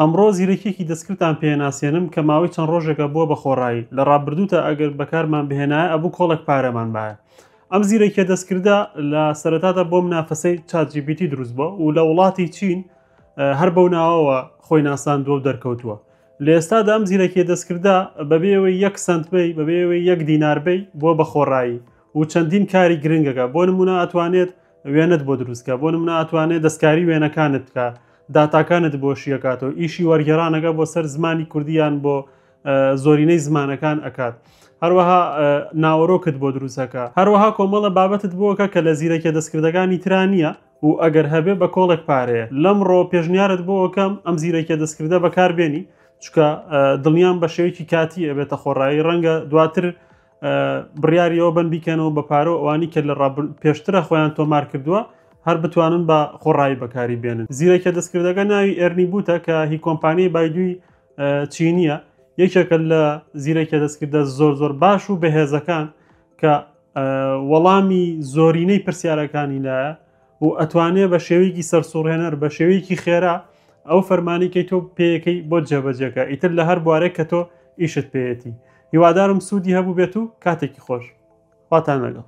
ئەمڕۆ زیرەکێکی دەستکردان پێناسیێنم کە ماوەی چەند ڕۆژێکە بووە بە خۆڕایی لە ڕابردووتە ئەگەر بەکارمان بهێنایە ئەبوو کۆڵێک پارەمان باە. ئەم زیرەکیە دەستکردە لە سەرەتادا بۆ منافەسەی ChatGPT دروست بووە و لە وڵاتی چین هەر بەو ناوەوە خۆی ناساندووە و دەرکەوتووە. لە ئێستادا ئەم زیرەکیە دەستکردە بەبێەوەی 1 سنت بی بەبێەوەی 1 دینار بی بۆ بە خۆڕایی و چەندین کاری گرنگەکە. بۆ نمونە ئەتوانێت وێنت بۆ دروستکە، بۆ نمونە ئەتوانێت دەستکاری وێنەکانت بکە، داتاکانت بۆ شیەکاتەوە، ئیشی وەرگێڕانەکە بۆ سەر زمانی کوردیان بۆ زۆرینەی زمانەکان ئەکات. هەروەها ناوەڕۆکت بۆ دروستەکە، هەروەها کۆمەڵە بابەتت بۆکە کە لە زیرەکە دەستکردەکانی ترانیە و ئەگەر هەبێ بە کۆڵێک پارەیە. لەمڕۆ پێشنیارت بۆکەم ئەم زیرەکە دەستکردە بەکاربێنی، چکە دڵنیان بە شێوەیەکی کاتی ئەبێتە خۆڕایی. ڕەنگە دواتر بڕیاریەوە بن بیکەنەوە بە پارە ئەوانی کە لە پێشترە خۆیان تۆمار کردووە هەر بتوانن بە خۆڕایی بەکاری بێنن. زیرەکە دەستکردەکە ناوی ئێرنی بوتە کە هی کۆمپانیای بایدووی چینیە، یەکێکە لە زیرەکە دەستکردە زۆر باش و بەهێزەکان کە وەڵامی زۆرینەی پرسیارەکانی لایە و ئەتوانێت بە شێوەیەکی سەرسوڕهێنەر بە شێوەیەکی خێرا ئەو فەرمانیکەی تۆ پێیەکەی بۆ جێبەجێکە ئیتر لە هەر بوارێک کە تۆ ئیشت پێیەتی. هیوادارم سوودی هەبوو بێت و کاتێکی خۆش. خواتان لەگەڵ.